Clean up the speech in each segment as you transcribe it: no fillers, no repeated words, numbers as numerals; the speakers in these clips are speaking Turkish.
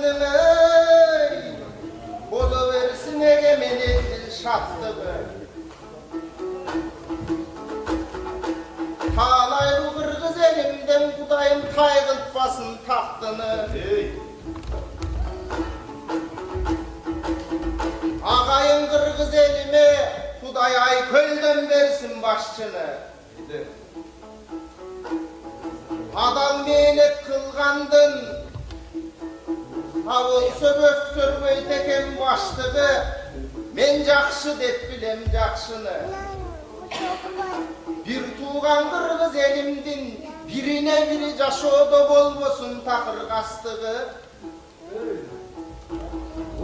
Şattığın ey, boluversin egemenin şattığı. Talay bu kırgız elimden kudayım taygıltmasın tahtını. Ağayın kırgız elime kuday aykölden versin başçını. Adam meynek kılgandın, havul söbök sörböy teken başlığı, men jakşı dep bilem jakşını. Bir tuğan kırgız elimdin, birine biri jaşoda bolbosun takır kastığı.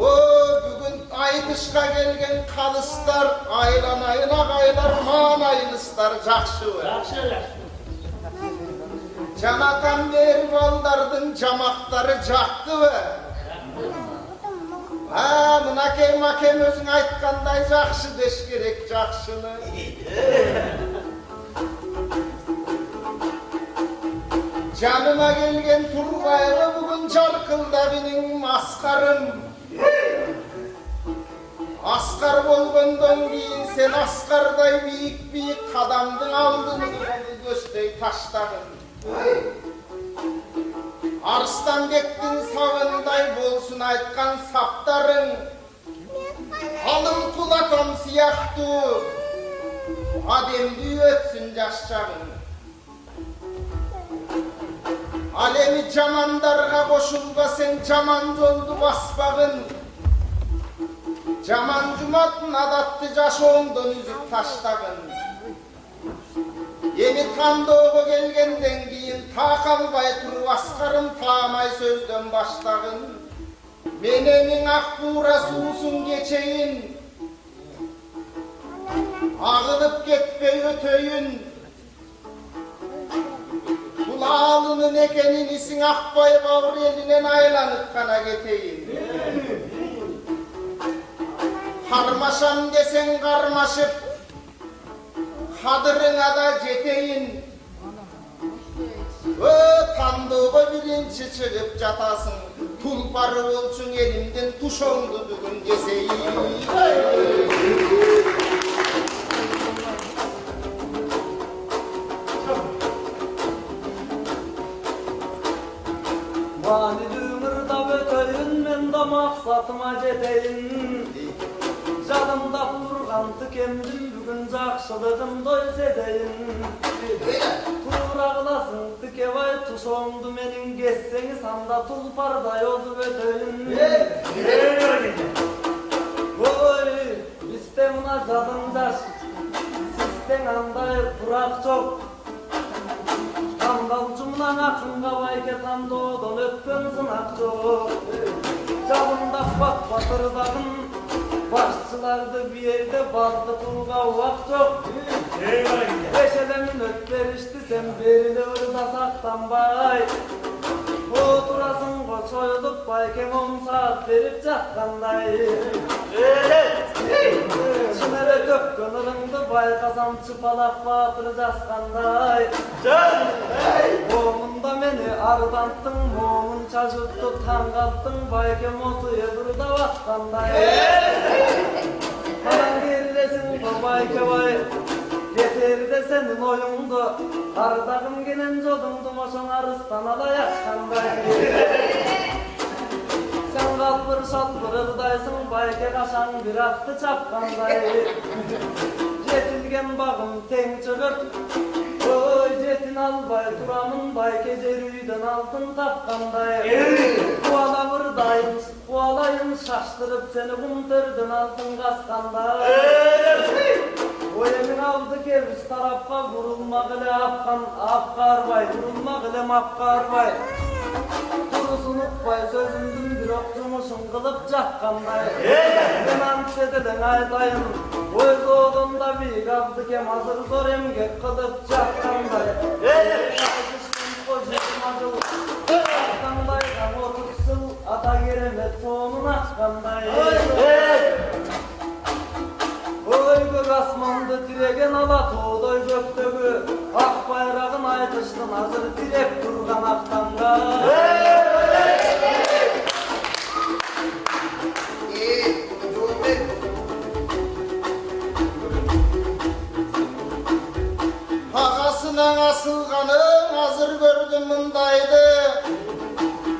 O bugün aytışka gelgen kalıstar, aylanayına kaylar manayınıstar jakşı. Canakan beri baldardın camakları jaktı ve ha, mınakem makem özün aytkanday jakşı deş gerek jakşını. Canıma gelgen turbaylı bugün çarkılda benim askarım. Askar bolgondan giyin sen askarday büyük kadamdın aldın göstey taştağın. Arslan gektin savınday bolsun aytkan saptarın. Alın kulatam siyahtı, ademdi ötsün yaşçağın. Alemi camandarga koşulga sen caman joldu basbağın. Caman cumat nadattı jaşoğundan üzüp taştağın. Yeni tandoğu gelgenden giyin ta kalbay turu askarım tamay sözden baştağın. Menemin akbuğra suusun geçeyin, ağılıp getpey ötöyün. Kulağının ekenin isin akbay bağır elinen aylanıp kana geteyin. Karmaşam desen karmaşıp, kadırına da jeteyin. Tandığı birinci çıkıp jatasın, tulparı olsun elimden tuşondu bugün deseyin. Vani dümürda ötöyün men de maksatıma jeteyin. Canımda durgan tükemdim bugün jakşılığım doy sedeyin. Turağlasın tükevay tuşondu menin geçseniz anda tulparda yoldu ötöyün. Oy bizde buna canım jaş, sizden anday durak çok. Kandal cumlan akınga vayke tandoğdan öppen sınak çok. Canımda bak batırdağın, başçılardı bir yerde baldı tulga vak çok. Beşelemin öt verişti sen berini ırda saktanbay. Oturasın koçoyduk baykem 10 saat verip çatkanday. Çınere dökkün ırındı baykasam çıpalak batırı jaskanday. Momunda meni ardanttın, momun çaşırttı tangalttın, baykem otuya burada vaktanday. Kalan gerilesin bayke bay, yeter de senin oyundu. Ardağım gelen jodundu moşon arıstan alayak kanday. Sen kalpır şatpır ırdaysın, bayke kaşan bir attı çapkanday. Jetilgen bağım ten çıkıp, oy jetin albay turamın bayke jerüyden altın tapkanday. Kualayın şaştırıp seni kumtırdın altın kaskanday. O emin aldı keviz tarafka vurulmak ile afkar bay, vurulmak ile mafkar bay. Turusun ukbay sözümdün bir okçumuşun kılıp cakkanday. Ben ansedilen aytayın, öz oğlunda bir kaldı kem hazır zor emgek kılıp cakkanday. Aytıştın kocaman acıl, cakkanday otursun ata geremet sonun açkanday. Oy gök asmandı tiregen ala toğdoy göktөгü, ak bayrağın aytıştın hazır tirek durgan aktanga. Anasına asılganın hazır gördüm mındaydı.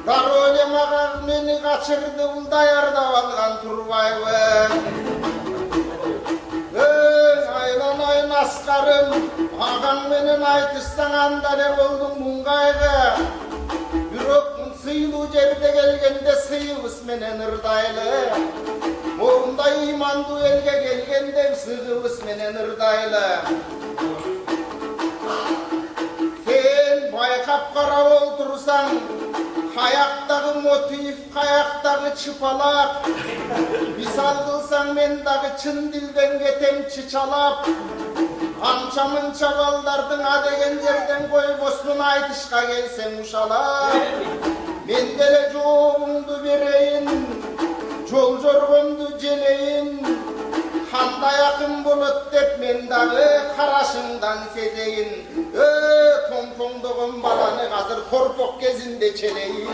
Darolem ağa meni kaçırdı uldayarda algan turbayı. Aylanayın askarım, ağam menen aytışsan anda ne boldun mungayga. Yürek sıyılı jerde gelgende sıyıbız menen ırdaylı. Moğunda imandu elge gelgende sığıbız menen ırdaylı. Sen baykap kara oldursan, kayaktagı motif, kayaktagı çıpalak. Misal kılsan men dağı çın dilden getem çiçalap. Ança mınça baldardın adegen yerden koy bosnun aytışka gelsen uşalap. Men dele joğumdu bereyin, jol jorgondu jeleyin. Handa yakın bulut dep men dağı karaşından sezeyin. Tompongdoğun balanı hazır korpok gezinde çeleyin.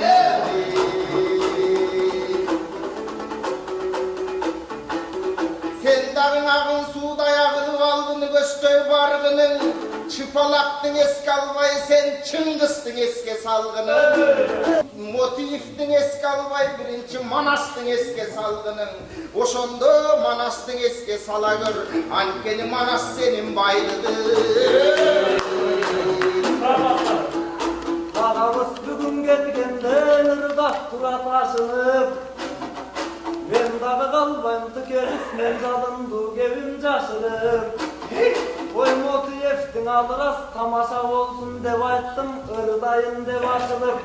Sen dağın ağın suda yağılıp aldığını göstöy vargının. Çıpalaktın eski albay sen çıngıstın eski salgının. Motiftin eski albay birinci manastın eski salgının. Oşondo manastın eski sala gör. Ankeni manas senin baylığın. Ağamız bugün getkenden ırdak tura taşınıp. Ben dağı kalbayım tükeriz men zadındu gevim caşırıp. Oy motiftin alıras tamaşa olsun dev ayttım ırdayın dev açılıp.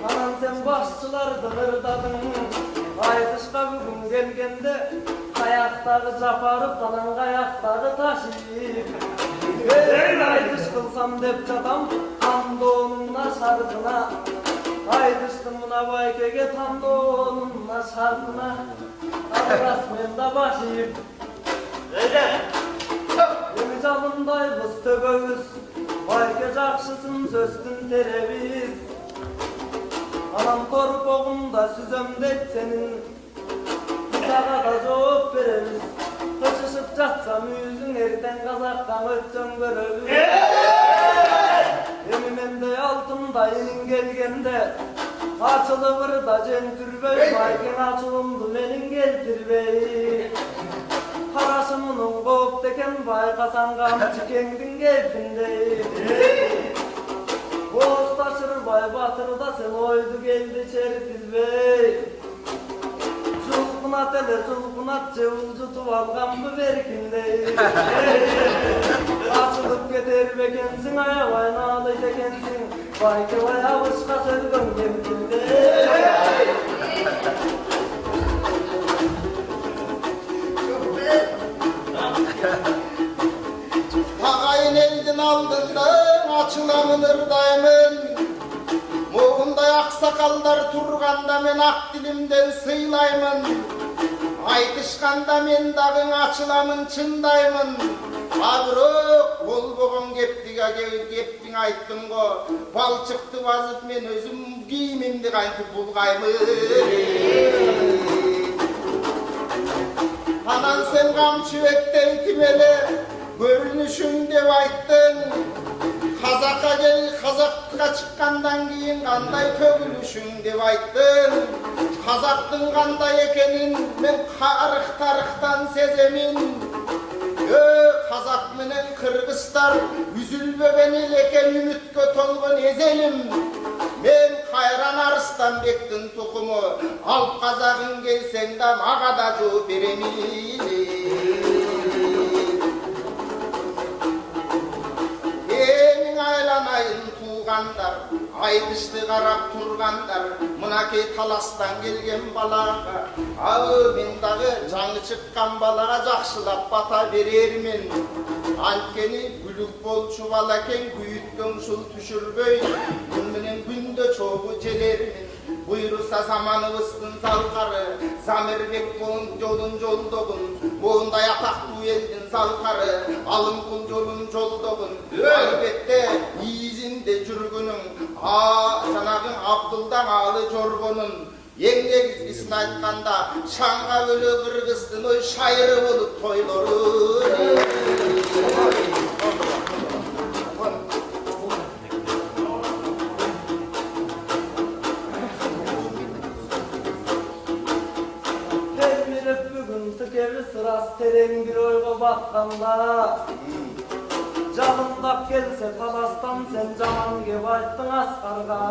Anan sen başçılardın ırdadın. Aytışka bugün gelgende kayaktağı caparıp tanan kayaktağı taşıyıp. Ben aytış kılsam dep çatam Tandoğunumla şarkına. Aytıştım buna baykege tandoğunumla şarkına. Alıras men da başıyıp. Öyle. Emi calınday bız tögöğüz. Bayke jakşısın söstün tereviz. Anam torpoğunda süzömdek senin. Sağa da cevap vereriz. Taşışıp çatsam yüzün erten kazaktan ötsön görevim. Emimen de altında yenin gelgende. Açılıvır da centürbey. Bayken açılımdı menin geltirbey. Haraşımının kop teken baykasan kamçı kendin gelpinde. Boz taşır bay batır da sen oydu geldi çertil bey. Zulkunat ele zulkunat cevulcu tuvalgamdı verkinde. Açılıp getir bekensin ayavay nalı tekensin. Bayke vay avışka sözgün gemkinde. Ağayın eldin aldığında açılamın ırdayımın. Moğunda aksakallar turganda men ak dilimden sıylaymın. Aytışkanda men dağın açılamın çındayımın. Abrok bol boğum geptin ayttın go. Bal çıktı vazıp men özüm giyimimdi kaytıp bulgaymın. Anan sen kamçıvekten kimele görünüşün dev ayttın. Kazaka gel, Kazak'a çıkkandan giyin kanday tөгülüşün dev ayttın. Kazaktın kanday ekenin men karık tarıktan sezemin. Kazak menen Kırgızlar üzülbe beni leken ümit kötolgun ezelim. Men Kayran Arslan bektin tukumu alp kazakın gelsen de mağa da cevap veremeyim. Emin aylanayın tuğandar, aytıştı qarap turgandar, mınake talastan gelgen balaga. Ağı men dağı жаңы çıkkan balaga jakşılap bata berermin. Antkeni gülük bolçu balaken güyütkön şul tüşürböy, gün menen günde çoğu jelermin. Buyursa zamanыбыздын salqары, Zamirbek jolun joldogun, boğunda yataklı eldin salqары, alım kul jolun joldogun. Elbette izinde жүрgünün, sanagın Abduldan alı jorgonun. Eң негизгисин айтканда, шаңга бөлө Кыргыздын ой шайыры болуп тойлору. bakkanda. Jalındap gelse talastan sen jaman kep ayttың Askarga.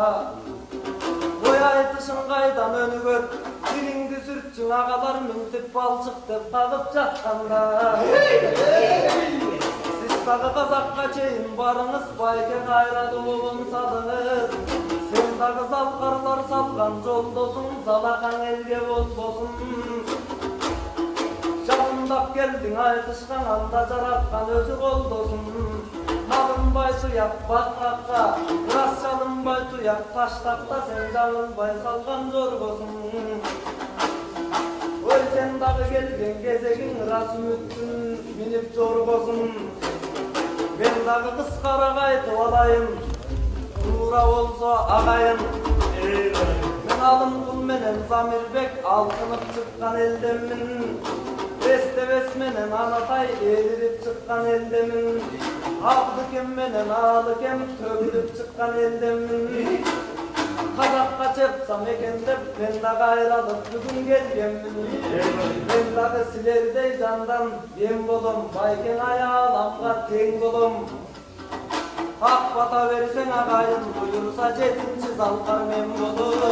Koy aytışın kaydan önügör, dilingdi sürtçün ağalar mintip balçık dep kagıp jatkanda. Siz tağı kazakka çeyin barınız, bayke kayra doğum salınız. Sen tağı zalkarlar salgan joldosun, zalakan elge bolbosun. Jalındap geldin aytışkan anda jaratkan özü koldosun. Alınbay tuyak batkakka, biraz çalınbay tuyak taştakta sen çalınbay salgan jorgosun. Oy sen dağı gelgen gezegin ras ümittün minip jorgosun. Ben dağı kıskara kaytıp alayım, tuğra olsa ağayın. Men alım kul menen Zamirbek altınıp çıkkan eldemin. Beste besmenen anatay eğilip çıkkan eldemin. Abdıkem menen ağlıkem tögülüp çıkkan eldemin. Kazakka çepsam ekendep ben da gayralıp bugün gelgemin. Ben dağı silerdey candan ben bolum, bayken ayağlamga teң bolum. Ak bata versen ağayın, buyursa jetinci zalkar men bolum.